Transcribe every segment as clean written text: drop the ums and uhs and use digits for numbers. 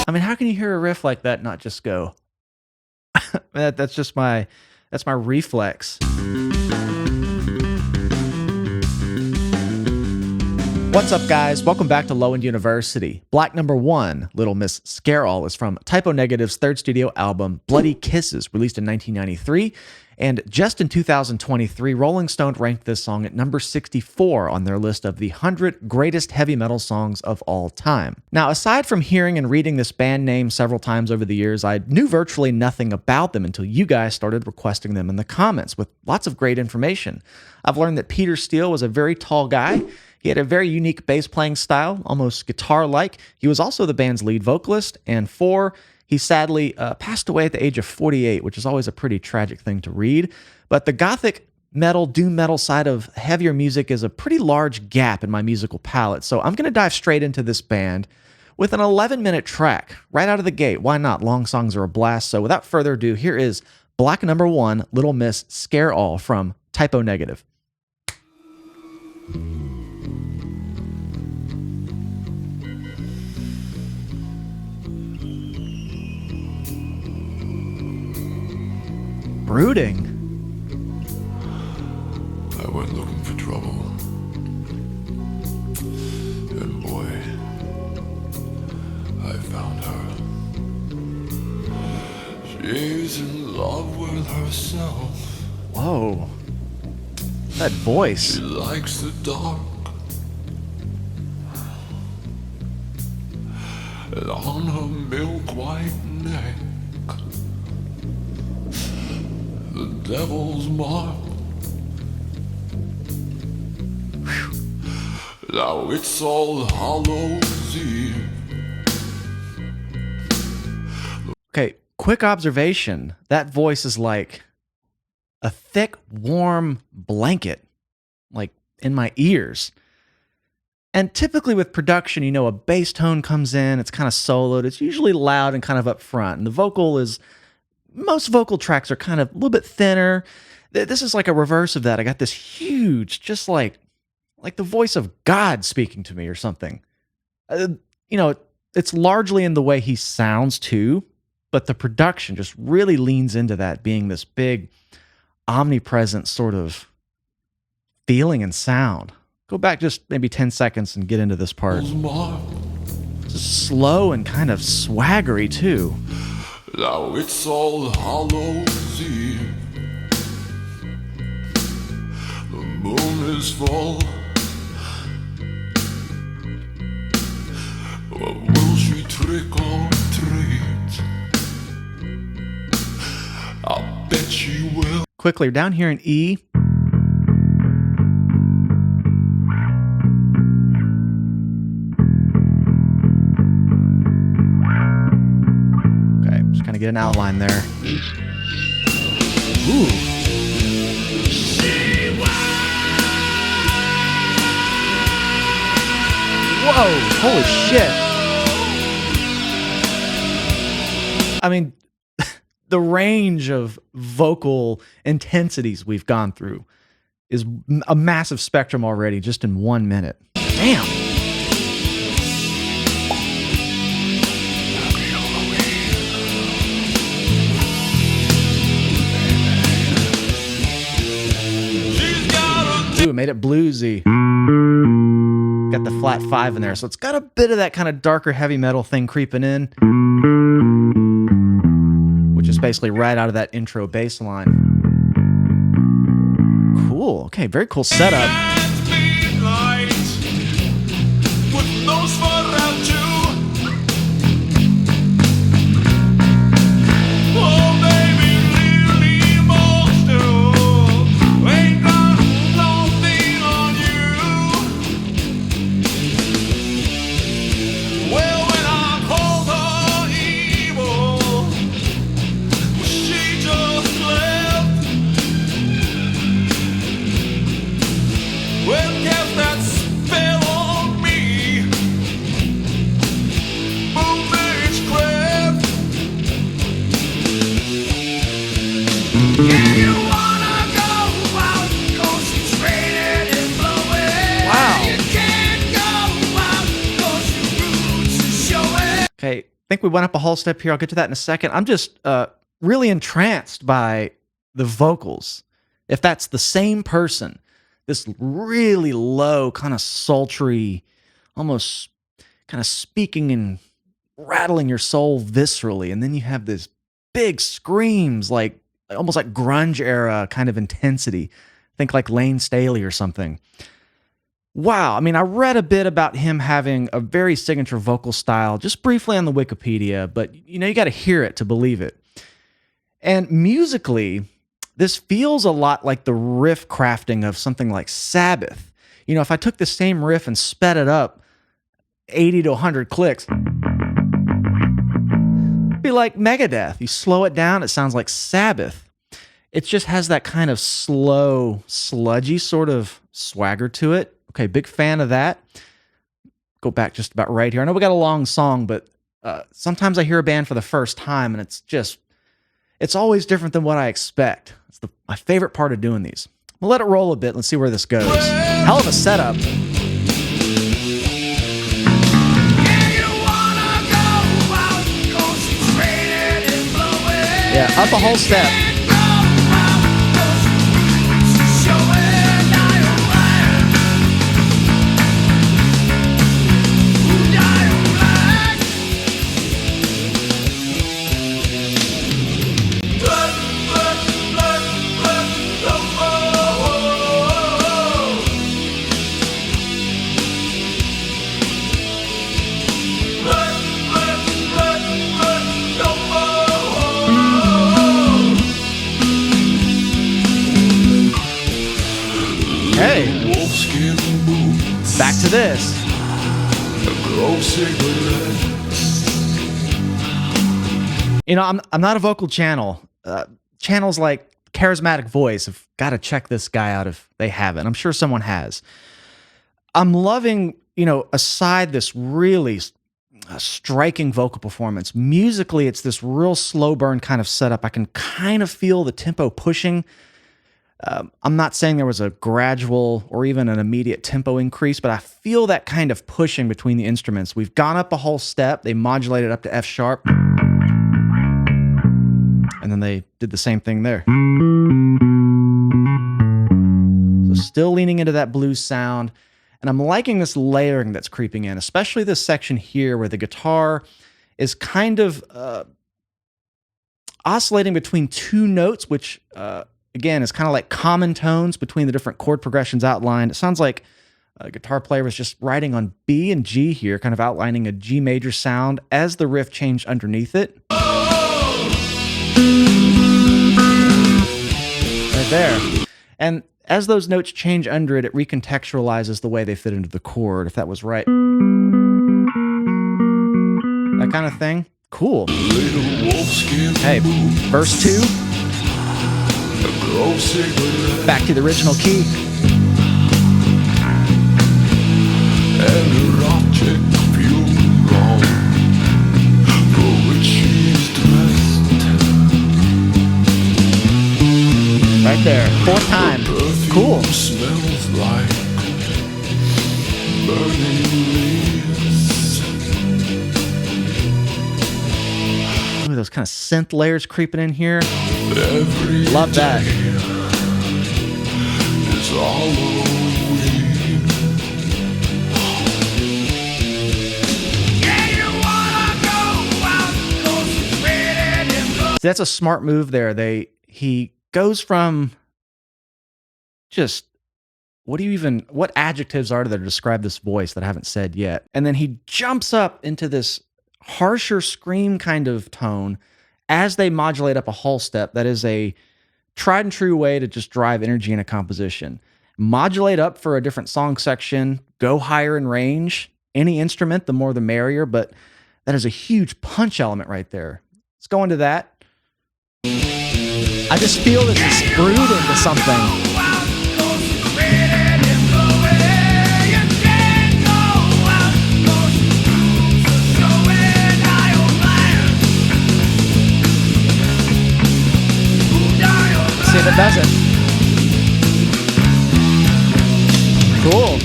I mean, how can you hear a riff like that and not just go? That's my reflex. What's up, guys? Welcome back to Low End University. Black number 1, Little Miss Scareall, is from Typo Negative's third studio album, Bloody Kisses, released in 1993. And just in 2023, Rolling Stone ranked this song at number 64 on their list of the 100 greatest heavy metal songs of all time. Now, aside from hearing and reading this band name several times over the years, I knew virtually nothing about them until you guys started requesting them in the comments with lots of great information. I've learned that Peter Steele was a very tall guy. He had a very unique bass playing style, almost guitar-like. He was also the band's lead vocalist. And 4, he sadly passed away at the age of 48, which is always a pretty tragic thing to read. But the gothic metal, doom metal side of heavier music is a pretty large gap in my musical palette. So I'm going to dive straight into this band with an 11-minute track right out of the gate. Why not? Long songs are a blast. So without further ado, here is Black number 1, Little Miss Scareall from Typo Negative. Brooding. I went looking for trouble. And boy, I found her. She's in love with herself. Whoa. That voice. She likes the dark. And on her milk white neck, the devil's mark. Whew. Now it's All Hallows Eve. Okay, quick observation. That voice is like a thick, warm blanket, like in my ears. And typically with production, you know, a bass tone comes in, it's kind of soloed, it's usually loud and kind of up front. And the vocal is, most vocal tracks are kind of a little bit thinner. This is like a reverse of that. I got this huge, just like the voice of God speaking to me or something. You know, it's largely in the way he sounds too, but the production just really leans into that being this big, omnipresent sort of feeling and sound. Go back just maybe 10 seconds and get into this part. It's slow and kind of swaggery too. Now it's All Hallows Eve. The moon is full. Will she trick or treat? I bet she will. Quickly, down here in E. Kind of get an outline there. Ooh. Whoa, holy shit. I mean, the range of vocal intensities we've gone through is a massive spectrum already just in 1 minute. Damn. Ooh, made it bluesy. Got the flat 5 in there, so it's got a bit of that kind of darker heavy metal thing creeping in, which is basically right out of that intro bass line. Cool. Okay, very cool setup. Okay, think we went up a whole step here. I'll get to that in a second. I'm just really entranced by the vocals. If that's the same person, this really low, kind of sultry, almost kind of speaking and rattling your soul viscerally. And then you have this big screams, like almost like grunge era kind of intensity. Think like Lane Staley or something. Wow. I mean, I read a bit about him having a very signature vocal style, just briefly on the Wikipedia, but you know, you got to hear it to believe it. And musically, this feels a lot like the riff crafting of something like Sabbath. You know, if I took the same riff and sped it up 80 to 100 clicks, it'd be like Megadeth. You slow it down, it sounds like Sabbath. It just has that kind of slow, sludgy sort of swagger to it. Okay, big fan of that. Go back just about right here. I know we got a long song, but sometimes I hear a band for the first time, and it's always different than what I expect. It's my favorite part of doing these. We'll let it roll a bit. Let's see where this goes. Hell of a setup. Yeah, up a whole step. Back to this. You know, I'm not a vocal channel. Channels like Charismatic Voice have got to check this guy out if they haven't. I'm sure someone has. I'm loving, you know, aside this really striking vocal performance, musically it's this real slow burn kind of setup. I can kind of feel the tempo pushing. I'm not saying there was a gradual or even an immediate tempo increase, but I feel that kind of pushing between the instruments. We've gone up a whole step. They modulated up to F sharp. And then they did the same thing there. So still leaning into that blues sound. And I'm liking this layering that's creeping in, especially this section here where the guitar is kind of oscillating between two notes, which again, it's kind of like common tones between the different chord progressions outlined. It sounds like a guitar player was just writing on B and G here, kind of outlining a G major sound as the riff changed underneath it. Right there. And as those notes change under it, it recontextualizes the way they fit into the chord, if that was right. That kind of thing. Cool. Hey, verse 2. Back to the original key. Right there, fourth time. Cool. Smells like burning leaves. Ooh, those kind of synth layers creeping in here. Every Love that. It's Halloween. Yeah, you wanna go out, 'cause it's raining and blowing. That's a smart move there. He goes from just what adjectives are there to describe this voice that I haven't said yet? And then he jumps up into this harsher scream kind of tone as they modulate up a whole step. That is a tried and true way to just drive energy in a composition. Modulate up for a different song section, go higher in range. Any instrument, the more the merrier, but that is a huge punch element right there. Let's go into that. I just feel this is brewed into something. See if it does it. Cool.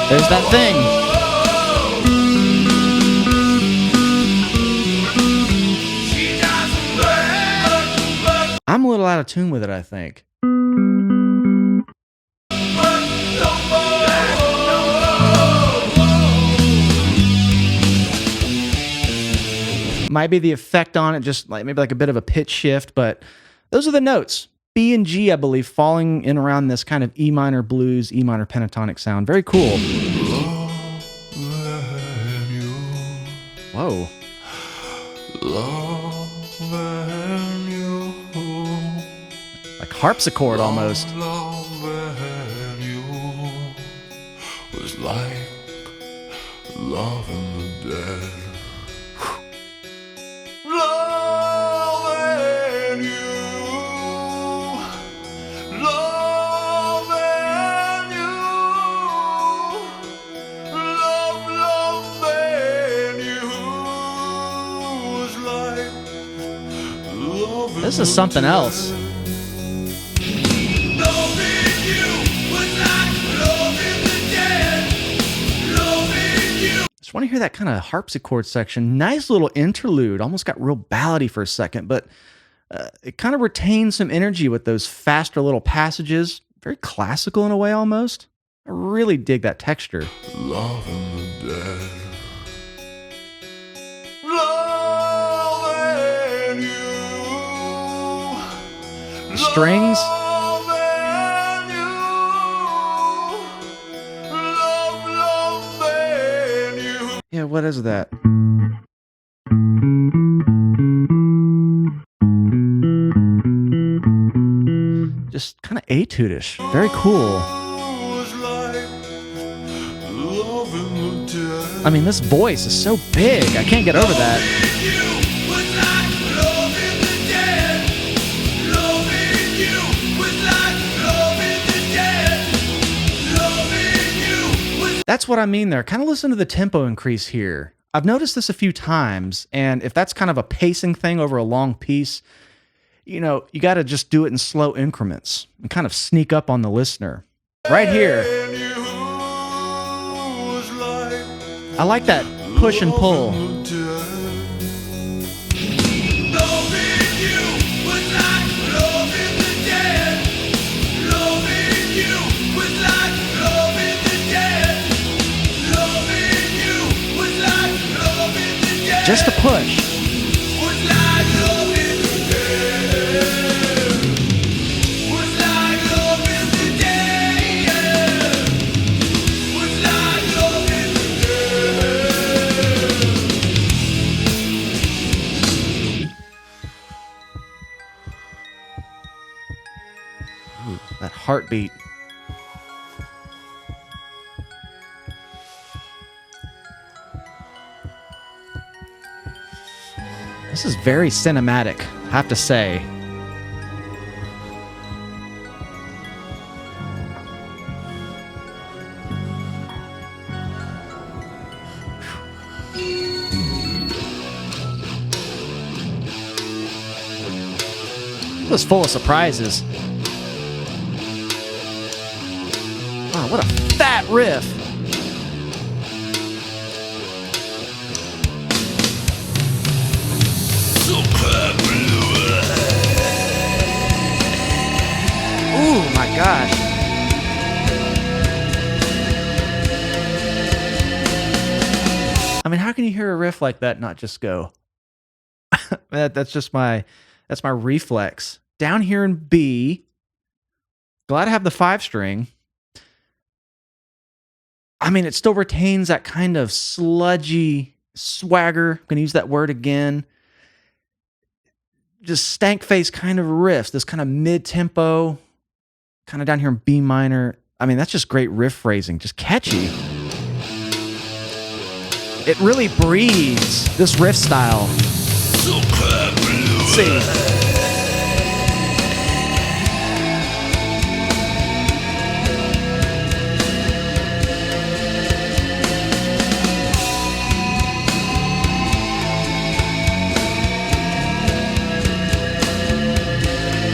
There's that thing. I'm a little out of tune with it, I think. Might be the effect on it, just like maybe like a bit of a pitch shift, but those are the notes. B and G, I believe, falling in around this kind of E minor blues, E minor pentatonic sound. Very cool. Whoa. Like harpsichord almost. Was like loving the dead. Loving you, loving you, loving you was like loving. This is something else. Just want to hear that kind of harpsichord section. Nice little interlude. Almost got real ballady for a second, but it kind of retains some energy with those faster little passages. Very classical in a way almost. I really dig that texture. Loving the dead. Loving you. Strings. Yeah, what is that? Just kind of etude-ish. Very cool. I mean, this voice is so big. I can't get over that. That's what I mean there. Kind of listen to the tempo increase here. I've noticed this a few times, and if that's kind of a pacing thing over a long piece, you know, you got to just do it in slow increments and kind of sneak up on the listener. Right here. I like that push and pull. Just a push. Ooh, that heartbeat. This is very cinematic, I have to say. It was full of surprises. Wow, what a fat riff. Oh my gosh. I mean, how can you hear a riff like that and not just go? That's my reflex. Down here in B, glad to have the 5-string. I mean, it still retains that kind of sludgy swagger. I'm going to use that word again. Just stank face kind of riffs, this kind of mid-tempo, kind of down here in B minor. I mean, that's just great riff phrasing, just catchy. It really breathes this riff style. Let's see.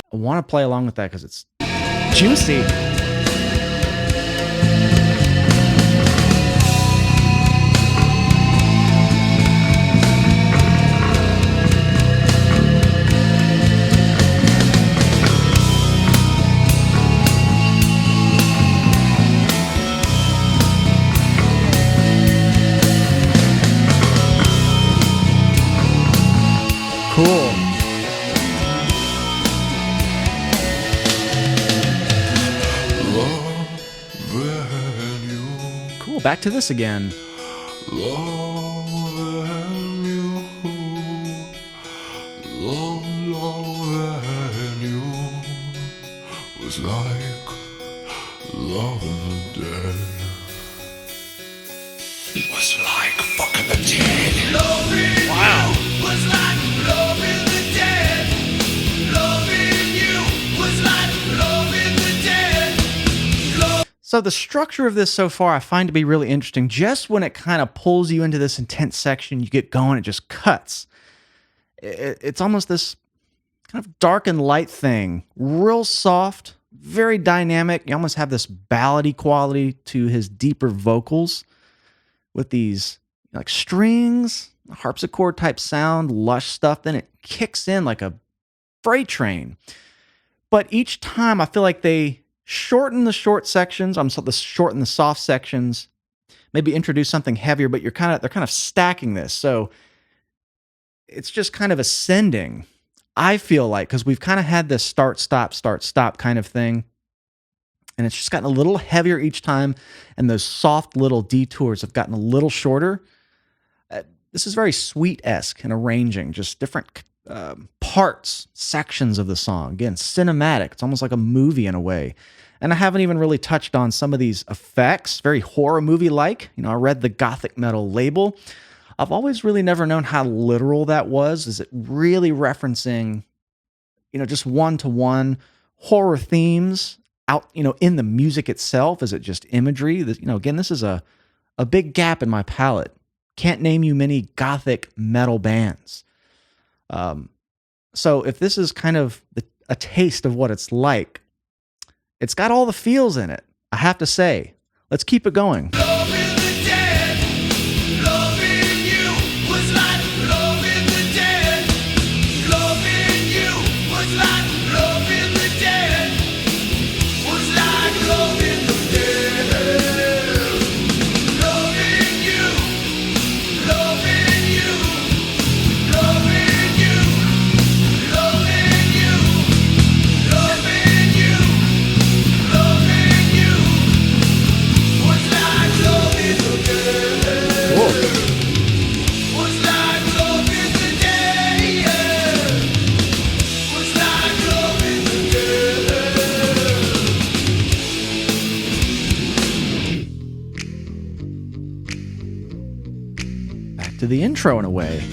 I want to play along with that because it's juicy. back to this again. Loving you, loving you was like loving the dead. It was like fucking the dead. Loving you was like loving the dead. Loving you was like loving the dead. So the structure of this so far I find to be really interesting. Just when it kind of pulls you into this intense section, you get going, it just cuts. It's almost this kind of dark and light thing. Real soft, very dynamic. You almost have this ballady quality to his deeper vocals with these like strings, harpsichord type sound, lush stuff. Then it kicks in like a freight train. But each time I feel like they shorten the short sections. Shorten the soft sections. Maybe introduce something heavier, but they're kind of stacking this. So it's just kind of ascending. I feel like, because we've kind of had this start, stop kind of thing. And it's just gotten a little heavier each time. And those soft little detours have gotten a little shorter. This is very Sweet-esque in arranging, just different parts, sections of the song. Again, cinematic. It's almost like a movie in a way. And I haven't even really touched on some of these effects, very horror movie-like. I read the gothic metal label. I've always really never known how literal that was. Is it really referencing, just one-to-one horror themes out, in the music itself? Is it just imagery? Again, this is a big gap in my palette. Can't name you many gothic metal bands. So if this is kind of a taste of what it's like, it's got all the feels in it, I have to say. Let's keep it going. Loving the dead. Loving you was like loving the dead. Loving you was like loving the dead. Was like loving the dead. Loving you. Loving you. Loving you. Loving you. Loving you. Loving you was like loving the dead. Was like loving the dead. Was like loving the dead. Back to the intro in a way.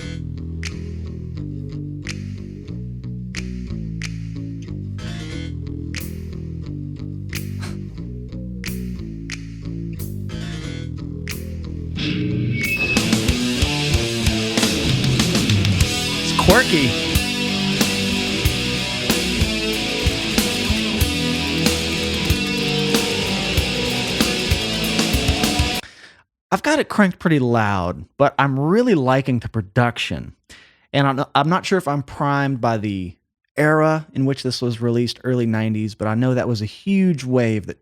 It's quirky. I've got it cranked pretty loud, but I'm really liking the production. And I'm not sure if I'm primed by the era in which this was released, early 90s, but I know that was a huge wave that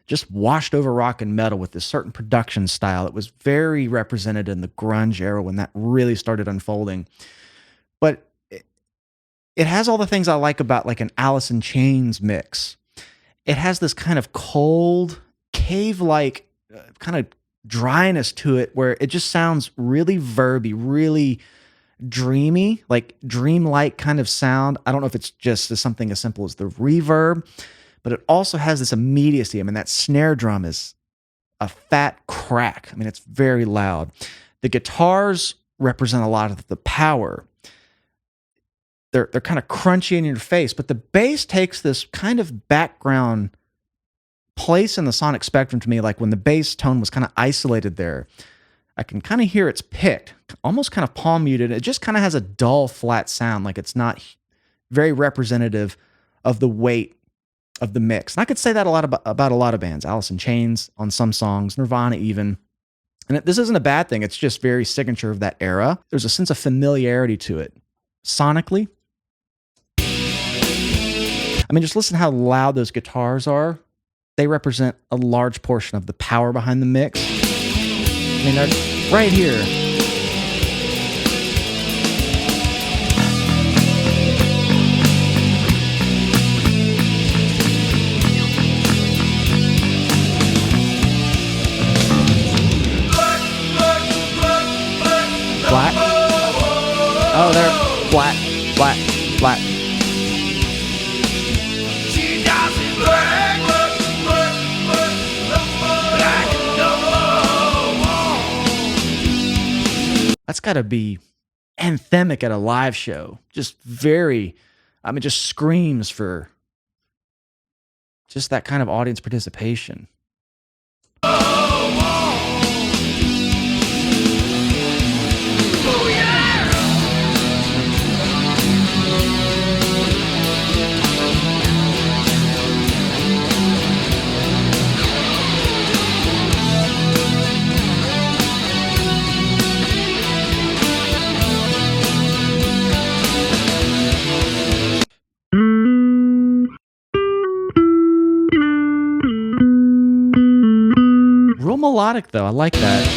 just washed over rock and metal with this certain production style. It was very represented in the grunge era when that really started unfolding. But it has all the things I like about like an Alice in Chains mix. It has this kind of cold, cave-like kind of dryness to it where it just sounds really verby, really dreamy, like dream-like kind of sound. I don't know if it's just something as simple as the reverb, but it also has this immediacy. That snare drum is a fat crack. It's very loud. The guitars represent a lot of the power. They're kind of crunchy in your face, but the bass takes this kind of background place in the sonic spectrum to me, like when the bass tone was kind of isolated there. I can kind of hear it's picked, almost kind of palm muted. It just kind of has a dull, flat sound, like it's not very representative of the weight of the mix. And I could say that about a lot of bands, Alice in Chains on some songs, Nirvana even. And this isn't a bad thing. It's just very signature of that era. There's a sense of familiarity to it. Sonically, just listen how loud those guitars are. They represent a large portion of the power behind the mix. They're right here. Oh, they're flat, flat, flat. She doesn't work like no one. That's got to be anthemic at a live show. Just very, I mean, just screams for just that kind of audience participation. Real melodic, though. I like that.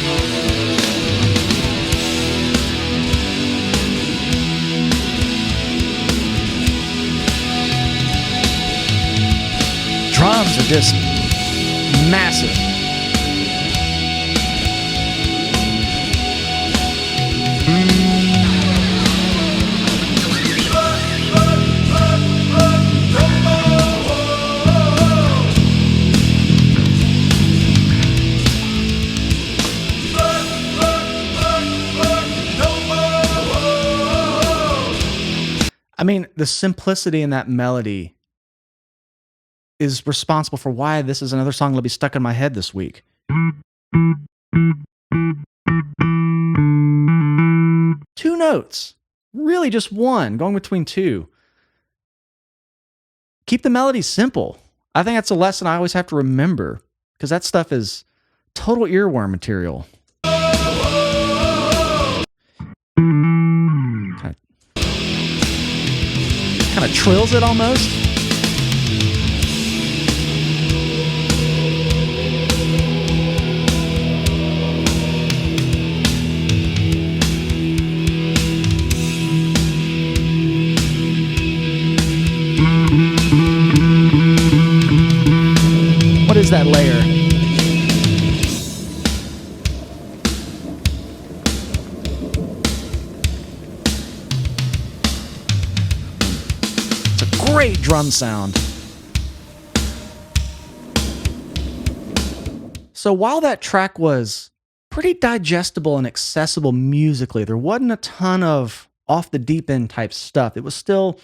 Drums are just massive. I mean, the simplicity in that melody is responsible for why this is another song that'll be stuck in my head this week. 2 notes. Really just one, going between 2. Keep the melody simple. I think that's a lesson I always have to remember, because that stuff is total earworm material. Kind of trills it almost. What is that layer? Great drum sound. So while that track was pretty digestible and accessible musically, there wasn't a ton of off the deep end type stuff. It was still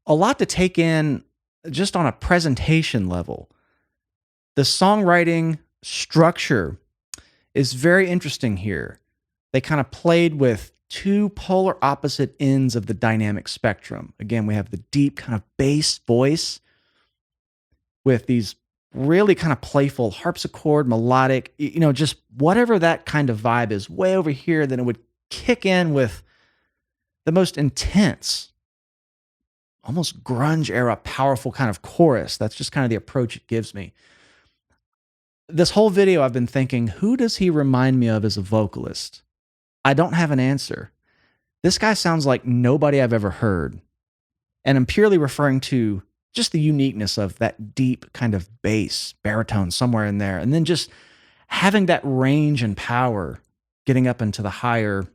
a lot to take in just on a presentation level. The songwriting structure is very interesting here. They kind of played with 2 polar opposite ends of the dynamic spectrum. Again, we have the deep kind of bass voice with these really kind of playful harpsichord, melodic, just whatever that kind of vibe is way over here. Then it would kick in with the most intense, almost grunge era, powerful kind of chorus. That's just kind of the approach it gives me. This whole video, I've been thinking, who does he remind me of as a vocalist? I don't have an answer. This guy sounds like nobody I've ever heard. And I'm purely referring to just the uniqueness of that deep kind of bass, baritone somewhere in there. And then just having that range and power getting up into the higher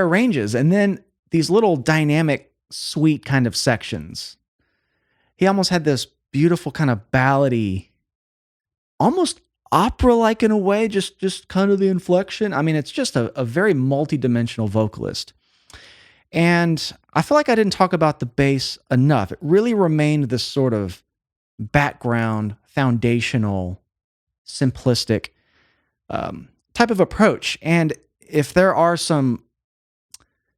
ranges. And then these little dynamic, sweet kind of sections. He almost had this beautiful kind of ballady, almost opera-like in a way, just kind of the inflection. I mean, it's just a very multi-dimensional vocalist. And I feel like I didn't talk about the bass enough. It really remained this sort of background, foundational, simplistic type of approach. And if there are some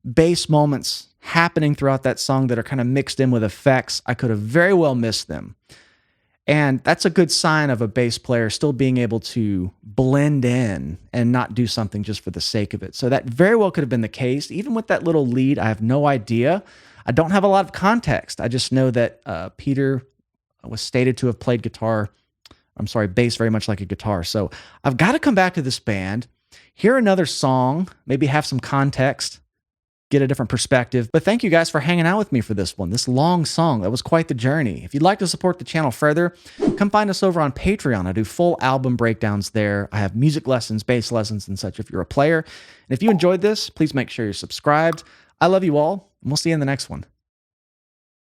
bass moments happening throughout that song that are kind of mixed in with effects, I could have very well missed them. And that's a good sign of a bass player still being able to blend in and not do something just for the sake of it. So that very well could have been the case. Even with that little lead, I have no idea. I don't have a lot of context. I just know that Peter was stated to have played bass very much like a guitar. So I've got to come back to this band, hear another song, maybe have some context, get a different perspective. But thank you guys for hanging out with me for this one, this long song. That was quite the journey. If you'd like to support the channel further, come find us over on Patreon. I do full album breakdowns there. I have music lessons, bass lessons, and such if you're a player. And if you enjoyed this, please make sure you're subscribed. I love you all, and we'll see you in the next one.